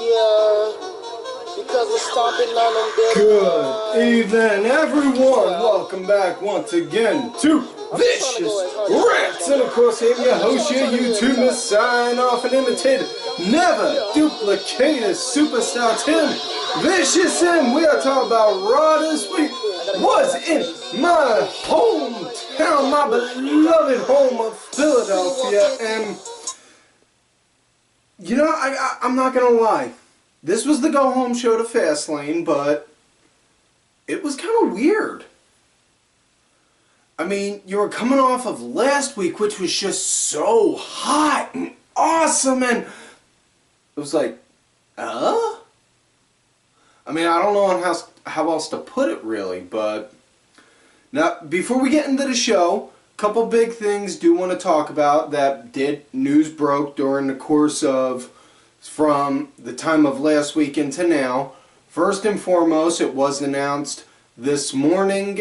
Yeah, because we're stomping on them. Good evening, everyone. Welcome back once again to Vicious Rants. And of course, I'm your host, your YouTube sign off and imitator, never duplicated superstar Tim Vicious. And we are talking about Raw this week. Was in my hometown, my beloved home of Philadelphia. And you know, I'm not gonna lie. This was the go-home show to Fastlane, but it was kind of weird. I mean, you were coming off of last week, which was just so hot and awesome, and it was like, I mean, I don't know how else to put it, really, but now, before we get into the show, a couple big things do want to talk about that news broke during the course of from the time of last week into now. First and foremost, it was announced this morning,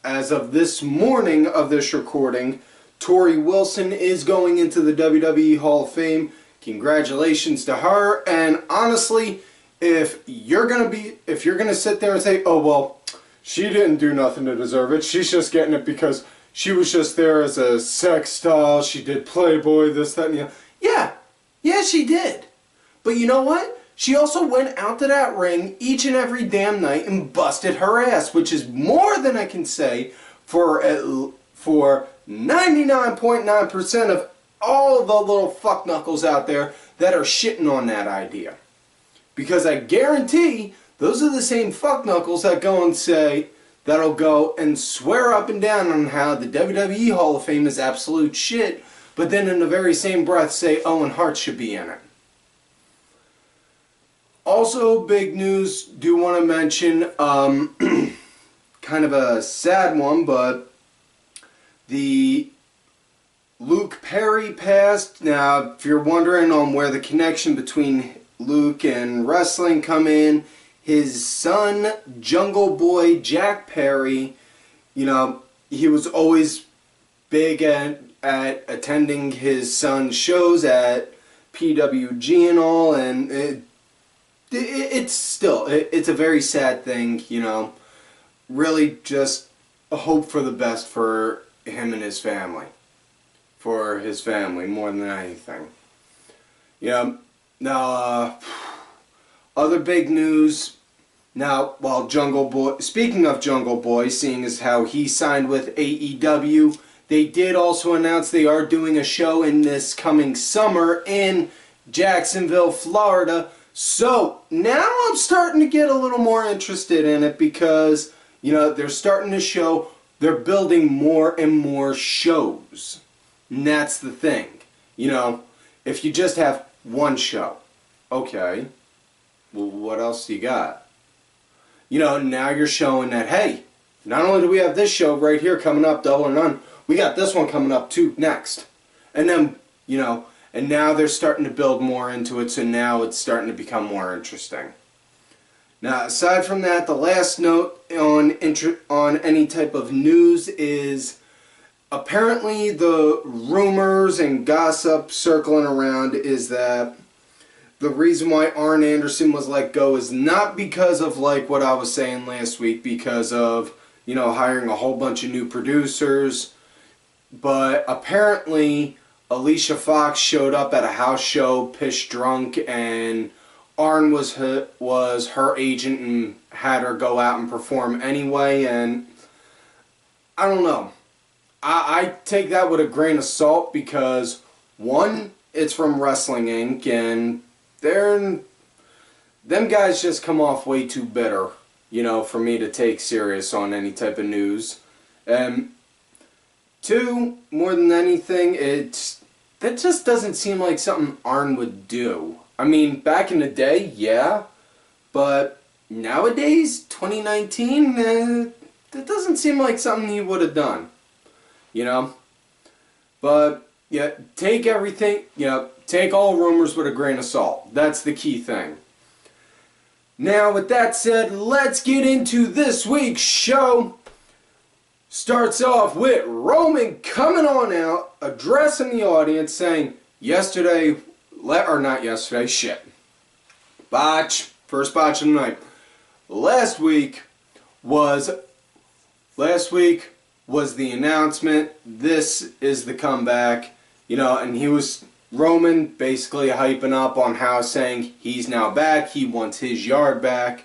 as of this morning of this recording, Tori Wilson is going into the WWE Hall of Fame. Congratulations to her. And honestly, if you're gonna sit there and say, oh well, she didn't do nothing to deserve it, she's just getting it because she was just there as a sex doll, she did Playboy, this, that, and the other. Yeah, she did. But you know what? She also went out to that ring each and every damn night and busted her ass, which is more than I can say for 99.9% of all the little fuckknuckles out there that are shitting on that idea. Because I guarantee those are the same fuckknuckles that go and say, that'll go and swear up and down on how the WWE Hall of Fame is absolute shit, but then in the very same breath say Owen Hart should be in it. Also, big news, do want to mention, kind of a sad one, but the Luke Perry passed. Now, if you're wondering on where the connection between Luke and wrestling come in, his son, Jungle Boy Jack Perry, you know, he was always big at attending his son's shows at PWG and all, and it's a very sad thing, you know. Really just a hope for the best for him and his family. For his family, more than anything. You know, now, other big news. Now, while speaking of Jungle Boy, seeing as how he signed with AEW, they did also announce they are doing a show in this coming summer in Jacksonville, Florida. So, now I'm starting to get a little more interested in it because, you know, they're starting to show, they're building more and more shows. And that's the thing. You know, if you just have one show, okay, well, what else do you got? You know, now you're showing that, hey, not only do we have this show right here coming up, Double or None, we got this one coming up too next. And then, you know, and now they're starting to build more into it, so now it's starting to become more interesting. Now, aside from that, the last note on any type of news is apparently the rumors and gossip circling around is that the reason why Arn Anderson was let go is not because of, like, what I was saying last week, because of, you know, hiring a whole bunch of new producers, but apparently Alicia Fox showed up at a house show pissed drunk, and Arn was her agent and had her go out and perform anyway, and I don't know. I take that with a grain of salt because, one, it's from Wrestling Inc., and them guys just come off way too bitter, you know, for me to take serious on any type of news. Two, more than anything, that just doesn't seem like something Arn would do. I mean, back in the day, yeah, but nowadays, 2019, that doesn't seem like something he would have done, you know? But, yeah, take everything, you know, take all rumors with a grain of salt. That's the key thing. Now, with that said, let's get into this week's show. Starts off with Roman coming on out, addressing the audience, saying, not yesterday, shit. Botch. First botch of the night. Last week was the announcement. This is the comeback. You know, and he was Roman basically hyping up on how, saying he's now back, he wants his yard back.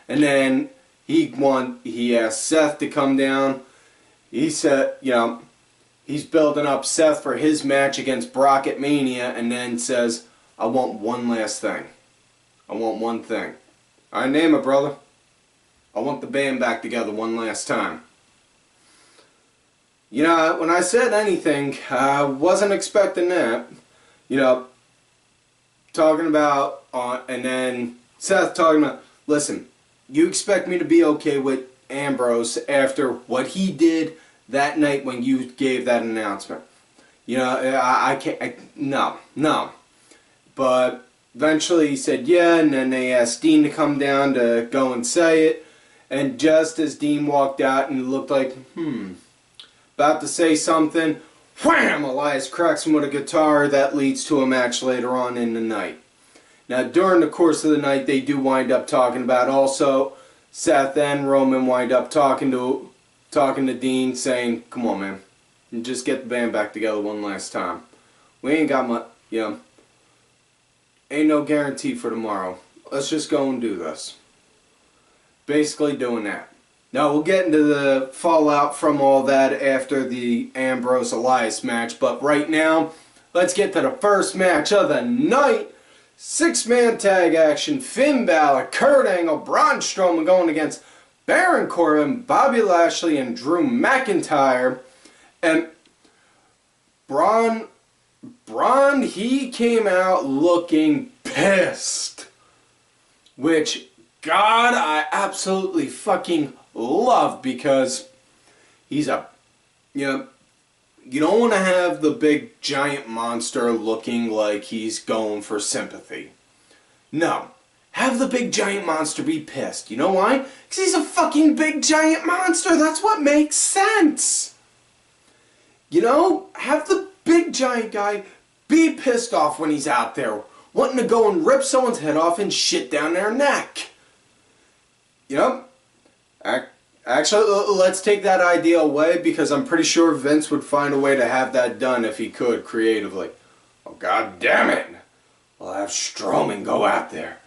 And then he asked Seth to come down. He said, you know, he's building up Seth for his match against Brock at Mania, and then says, I want one last thing. I want one thing. I name it, brother. I want the band back together one last time. You know, when I said anything, I wasn't expecting that. You know, talking about, and then Seth talking about, listen, you expect me to be okay with Ambrose after what he did that night when you gave that announcement. You know, I can't, no. But eventually he said yeah, and then they asked Dean to come down to go and say it. And just as Dean walked out and looked like, about to say something, wham! Elias cracks him with a guitar. That leads to a match later on in the night. Now, during the course of the night, they do wind up talking about also Seth and Roman wind up talking to Dean, saying, come on, man, just get the band back together one last time. We ain't got much, you know, ain't no guarantee for tomorrow. Let's just go and do this. Basically doing that. Now, we'll get into the fallout from all that after the Ambrose-Elias match, but right now, let's get to the first match of the night. 6-man tag action. Finn Balor, Kurt Angle, Braun Strowman going against Baron Corbin, Bobby Lashley, and Drew McIntyre. And Braun, he came out looking pissed. Which, God, I absolutely fucking love, because he's a, you know, you don't want to have the big giant monster looking like he's going for sympathy. No. Have the big giant monster be pissed. You know why? Because he's a fucking big giant monster. That's what makes sense. You know? Have the big giant guy be pissed off when he's out there, wanting to go and rip someone's head off and shit down their neck. You know? Actually, let's take that idea away, because I'm pretty sure Vince would find a way to have that done if he could, creatively. Oh, God damn it! We'll have Strowman go out there,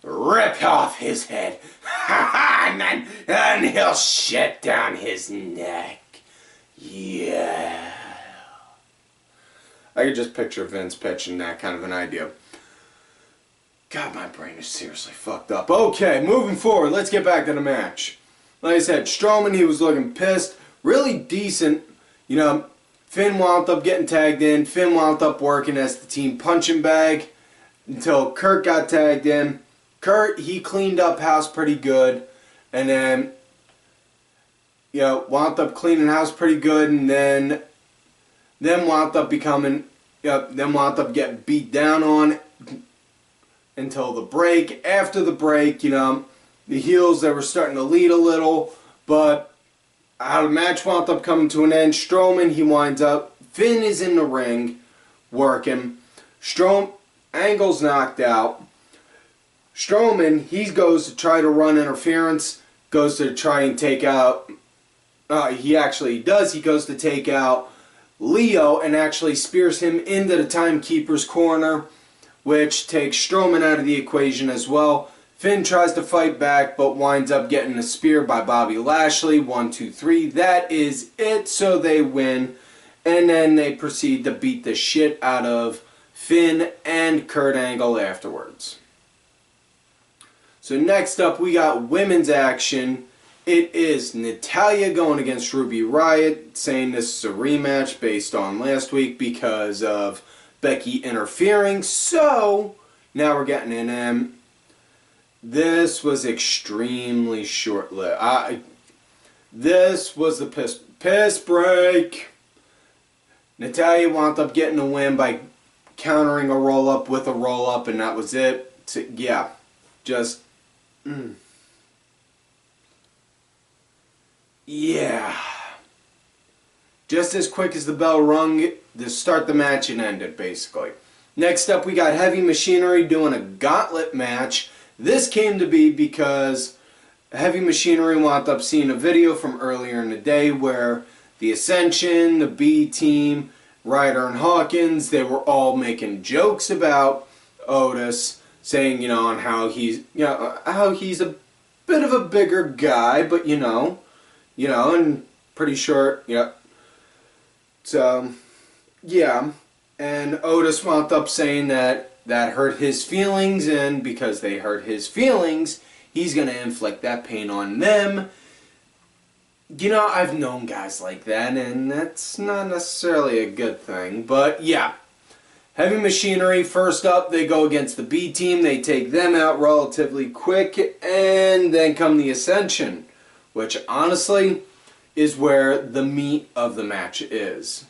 rip off his head, and then he'll shit down his neck. Yeah. I could just picture Vince pitching that kind of an idea. God, my brain is seriously fucked up. Okay, moving forward, let's get back to the match. Like I said, Strowman, he was looking pissed. Really decent. You know, Finn wound up getting tagged in. Finn wound up working as the team punching bag until Kurt got tagged in. Kurt, he cleaned up house pretty good. And then, you know, wound up cleaning house pretty good. And then wound up becoming, then wound up getting beat down on until the break. After the break, you know, the heels, they were starting to lead a little, but how the match wound up coming to an end. Strowman, he winds up, Finn is in the ring, working. Angle's knocked out. Strowman, he goes to try to run interference, goes to try and take out, he actually does, he goes to take out Leo and actually spears him into the timekeeper's corner, which takes Strowman out of the equation as well. Finn tries to fight back, but winds up getting a spear by Bobby Lashley. 1, 2, 3. That is it. So they win. And then they proceed to beat the shit out of Finn and Kurt Angle afterwards. So next up, we got women's action. It is Natayla going against Ruby Riott, saying this is a rematch based on last week because of Becky interfering. So now we're getting in. This was extremely short-lived. This was the piss break. Natayla wound up getting a win by countering a roll-up with a roll-up, and that was it. So, yeah, just... Yeah. Just as quick as the bell rung to start the match and end it, basically. Next up, we got Heavy Machinery doing a gauntlet match This came to be because Heavy Machinery wound up seeing a video from earlier in the day where the Ascension, the B Team, Ryder and Hawkins, they were all making jokes about Otis, saying, on how he's, how he's a bit of a bigger guy, but and pretty short, So, yeah, and Otis wound up saying that hurt his feelings, and because they hurt his feelings, he's going to inflict that pain on them. I've known guys like that, and that's not necessarily a good thing, but yeah. Heavy Machinery, first up, they go against the B Team. They take them out relatively quick, and then come the Ascension, which honestly is where the meat of the match is.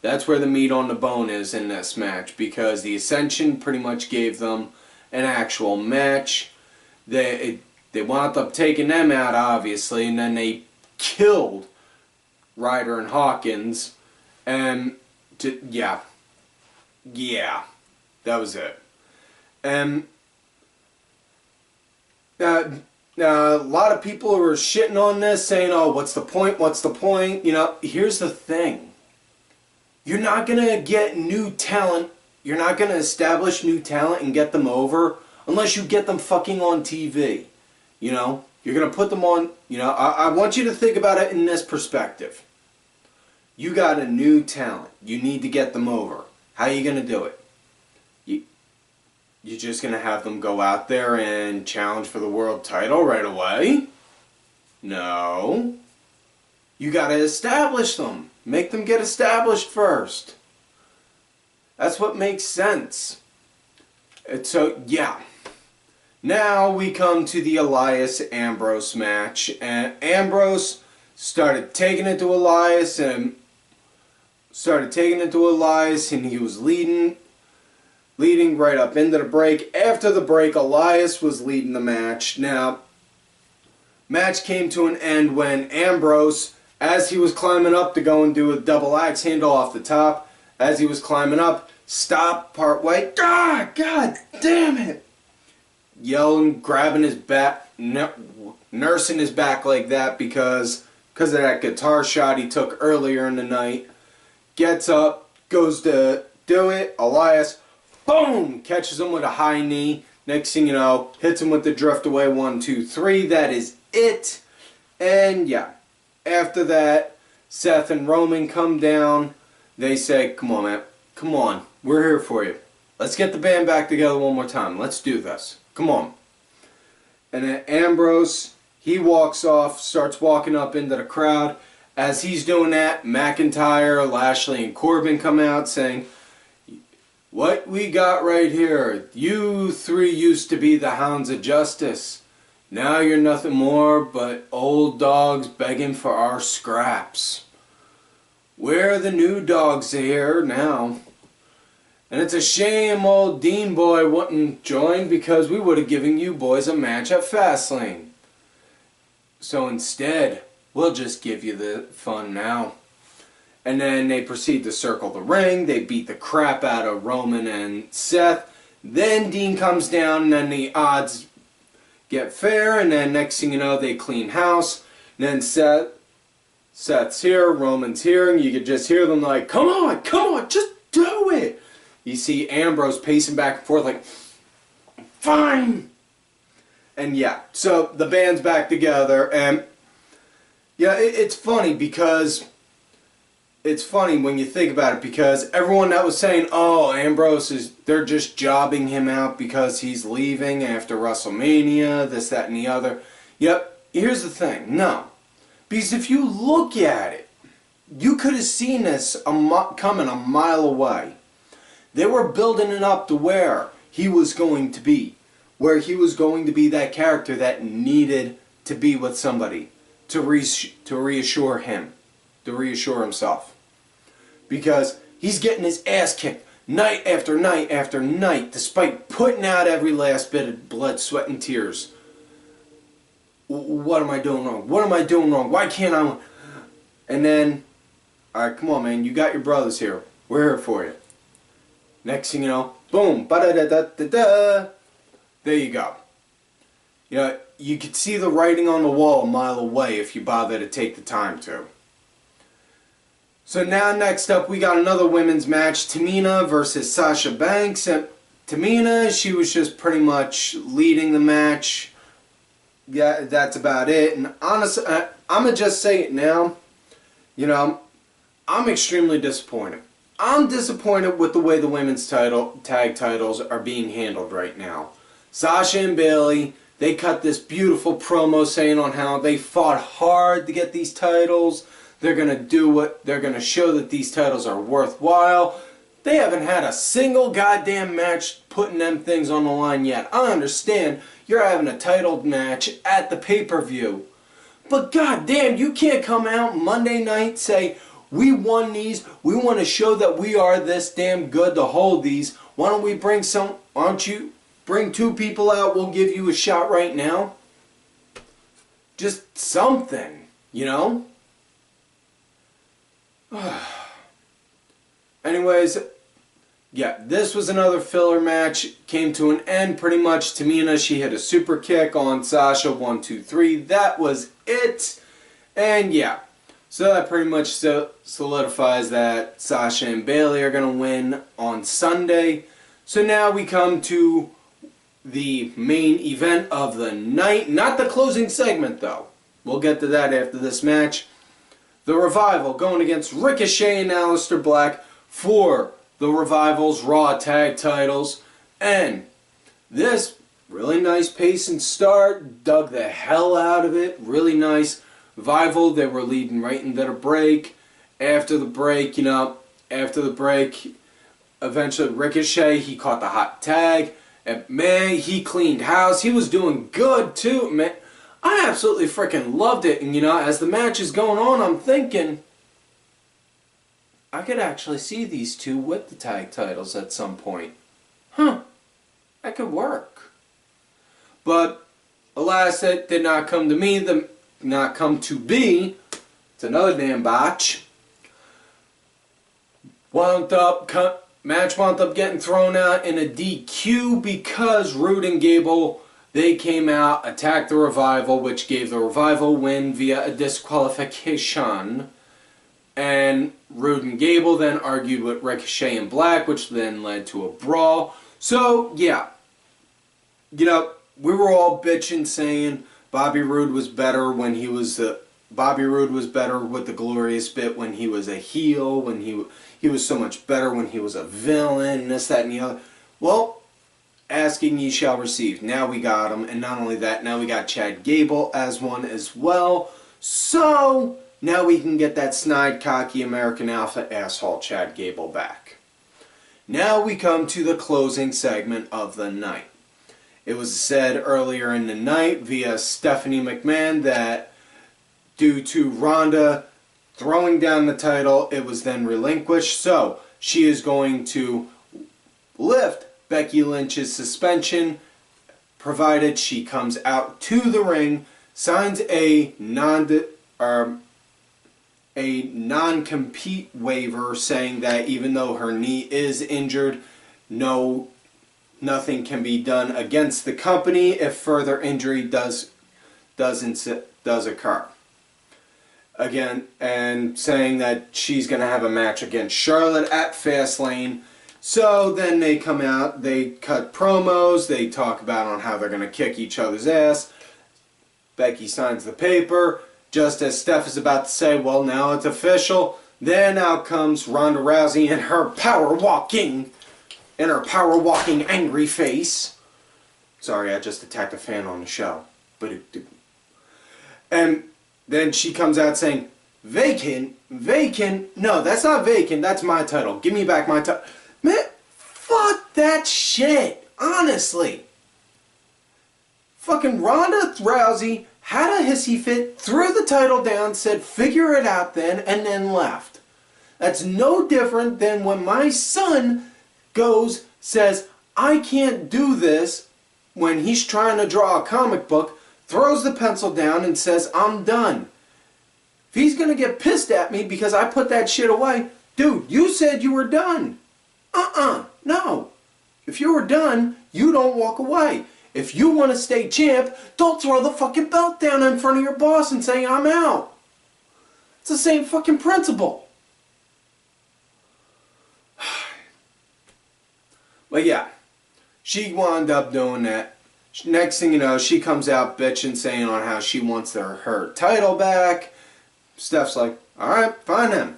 That's where the meat on the bone is in this match, because the Ascension pretty much gave them an actual match. They wound up taking them out, obviously, and then they killed Ryder and Hawkins, and yeah, that was it. And a lot of people were shitting on this, saying, "Oh, what's the point? What's the point?" Here's the thing: you're not gonna get new talent. You're not gonna establish new talent and get them over unless you get them fucking on TV. You're going to put them on, I want you to think about it in this perspective. You got a new talent. You need to get them over. How are you going to do it? You're just going to have them go out there and challenge for the world title right away? No. You got to establish them. Make them get established first. That's what makes sense. So, yeah. Now we come to the Elias-Ambrose match, and Ambrose started taking it to Elias, and he was leading right up into the break. After the break, Elias was leading the match. Now, match came to an end when Ambrose, as he was climbing up to go and do a double axe handle off the top, as he was climbing up, stopped partway. God damn it! Yelling, grabbing his back, nursing his back like that because of that guitar shot he took earlier in the night. Gets up, goes to do it. Elias, boom, catches him with a high knee. Next thing you know, hits him with the drift away 1, 2, 3. That is it. And yeah, after that, Seth and Roman come down. They say, "Come on, man. Come on. We're here for you. Let's get the band back together one more time. Let's do this. Come on." And then Ambrose, he walks off, starts walking up into the crowd. As he's doing that, McIntyre, Lashley, and Corbin come out saying, "What we got right here, you three used to be the Hounds of Justice. Now you're nothing more but old dogs begging for our scraps. We're the new dogs here now. And it's a shame old Dean Boy wouldn't join, because we would have given you boys a match at Fastlane. So instead, we'll just give you the fun now." And then they proceed to circle the ring. They beat the crap out of Roman and Seth. Then Dean comes down, and then the odds get fair. And then next thing you know, they clean house. And then Seth's here, Roman's here, and you could just hear them like, come on, just do it. You see Ambrose pacing back and forth like, "Fine." And yeah, so the band's back together, and yeah, it's funny because it's funny when you think about it, because everyone that was saying, "Oh, they're just jobbing him out because he's leaving after WrestleMania, this, that, and the other." Yep, here's the thing, no. Because if you look at it, you could have seen this coming a mile away. They were building it up to where he was going to be. Where he was going to be that character that needed to be with somebody to reassure him. To reassure himself. Because he's getting his ass kicked night after night after night, despite putting out every last bit of blood, sweat, and tears. What am I doing wrong? What am I doing wrong? Why can't I? And then, alright, come on, man. You got your brothers here. We're here for you. Next thing you know, boom, ba-da-da-da-da-da. There you go. You know, you could see the writing on the wall a mile away if you bother to take the time to. So now next up we got another women's match, Tamina versus Sasha Banks. And Tamina, she was just pretty much leading the match. Yeah, that's about it. And honestly, I'm going to just say it now. You know, I'm extremely disappointed. I'm disappointed with the way the women's tag titles are being handled right now. Sasha and Bayley, they cut this beautiful promo saying on how they fought hard to get these titles. They're going to do what, they're going to show that these titles are worthwhile. They haven't had a single goddamn match putting them things on the line yet. I understand you're having a title match at the pay-per-view. But goddamn, you can't come out Monday night say, we won these, we want to show that we are this damn good to hold these. Why don't we bring some, why don't you bring two people out, we'll give you a shot right now. Just something, you know? Anyways, yeah, this was another filler match. Came to an end pretty much. Tamina, she hit a super kick on Sasha. 1, 2, 3. That was it. And yeah, so that pretty much solidifies that Sasha and Bayley are going to win on Sunday. So now we come to the main event of the night. Not the closing segment though. We'll get to that after this match. The Revival going against Ricochet and Alister Black for the Revival's Raw tag titles. And this really nice pace and start. Dug the hell out of it. Really nice. Revival, they were leading right into the break. After the break, you know, eventually Ricochet, he caught the hot tag. And man, he cleaned house. He was doing good too, man. I absolutely freaking loved it. And you know, as the match is going on, I'm thinking, I could actually see these two with the tag titles at some point. Huh. That could work. But alas, it did not come to me. Not come to be. It's another damn botch. Match wound up getting thrown out in a DQ because Roode and Gable, they came out, attacked the Revival, which gave the Revival win via a disqualification. And Roode and Gable then argued with Ricochet and Black, which then led to a brawl. So, yeah. You know, we were all bitching saying Bobby Roode was better when he was Bobby Roode was better with the glorious bit when he was a heel, when he was so much better when he was a villain, this, that, and the other. Well, asking ye shall receive. Now we got him, and not only that, now we got Chad Gable as one as well. So now we can get that snide, cocky American Alpha asshole Chad Gable back. Now we come to the closing segment of the night. It was said earlier in the night via Stephanie McMahon that due to Ronda throwing down the title, it was then relinquished. So she is going to lift Becky Lynch's suspension, provided she comes out to the ring, signs a non-compete waiver saying that even though her knee is injured, nothing can be done against the company if further injury does occur. Again, and saying that she's going to have a match against Charlotte at Fastlane. So then they come out, they cut promos, they talk about on how they're going to kick each other's ass. Becky signs the paper. Just as Steph is about to say, well, now it's official. Then out comes Ronda Rousey in her power walking angry face. Sorry, I just attacked a fan on the show. And then she comes out saying, vacant? No, that's not vacant, that's my title. Give me back my title. Man, fuck that shit. Honestly. Fucking Ronda Rousey had a hissy fit, threw the title down, said figure it out then, and then left. That's no different than when my son says, I can't do this, when he's trying to draw a comic book, throws the pencil down and says, I'm done. If he's going to get pissed at me because I put that shit away, dude, you said you were done. No. If you were done, you don't walk away. If you want to stay champ, don't throw the fucking belt down in front of your boss and say, I'm out. It's the same fucking principle. But yeah, she wound up doing that. Next thing you know, she comes out bitching, saying on how she wants her title back. Steph's like, alright, fine then.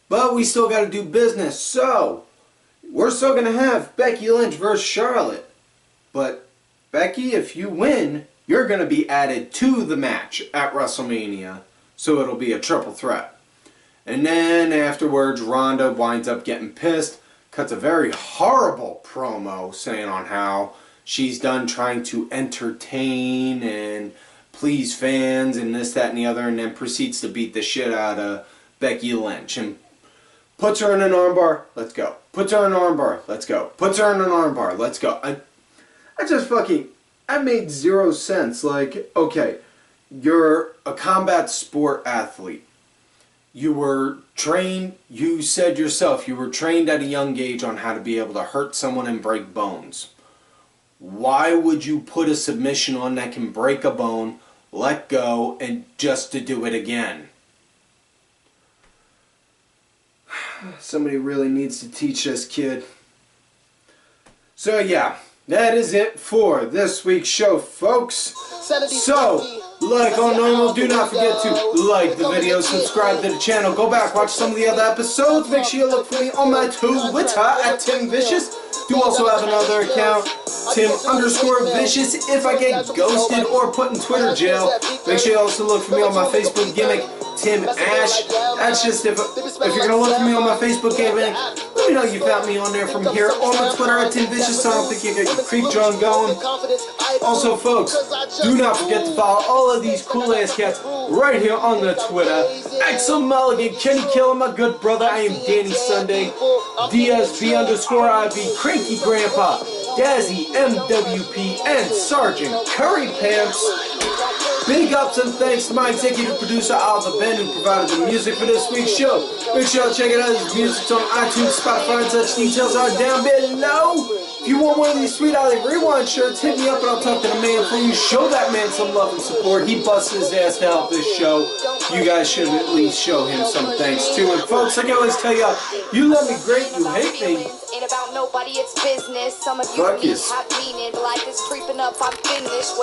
But we still got to do business, so we're still going to have Becky Lynch versus Charlotte. But Becky, if you win, you're going to be added to the match at WrestleMania. So it'll be a triple threat. And then afterwards, Ronda winds up getting pissed. Cuts a very horrible promo saying on how she's done trying to entertain and please fans and this, that, and the other. And then proceeds to beat the shit out of Becky Lynch. And puts her in an armbar, let's go. Puts her in an armbar, let's go. Puts her in an armbar, let's go. I made zero sense. Like, okay, you're a combat sport athlete. You were trained, you said yourself, you were trained at a young age on how to be able to hurt someone and break bones. Why would you put a submission on that can break a bone, let go, and just to do it again? Somebody really needs to teach this kid. So yeah, that is it for this week's show, folks. So, like all normal, do not forget to like the video, subscribe to the channel, go back, watch some of the other episodes. Make sure you look for me on my Twitter at Tim Vicious. Do also have another account, Tim_Vicious. If I get ghosted or put in Twitter jail, make sure you also look for me on my Facebook gimmick, Tim Ash. That's just if you're gonna look for me on my Facebook gimmick, let me know you found me on there from here on my Twitter at Tim Vicious. So I don't think you get your creep drum going. Also, folks, do not forget to follow all of these cool ass cats right here on the Twitter. Axel Mulligan, Kenny Killer, my good brother. I am Danny Sunday, DSB_IB, Cranky Grandpa, Dazzy MWP, and Sergeant Curry Pants. Big ups and thanks to my executive producer, Alva Ben, who provided the music for this week's show. Make sure to check it out. His music's on iTunes, Spotify, and such details are down below. If you want one of these Sweet Ollie Rewind shirts, hit me up and I'll talk to the man for you. Show that man some love and support. He busts his ass to help this show. You guys should at least show him some thanks too. And folks, like I always tell y'all, you love me great, you hate me. Ain't about nobody, it's business. Some of you have meaning, life is creeping up, I'm finished.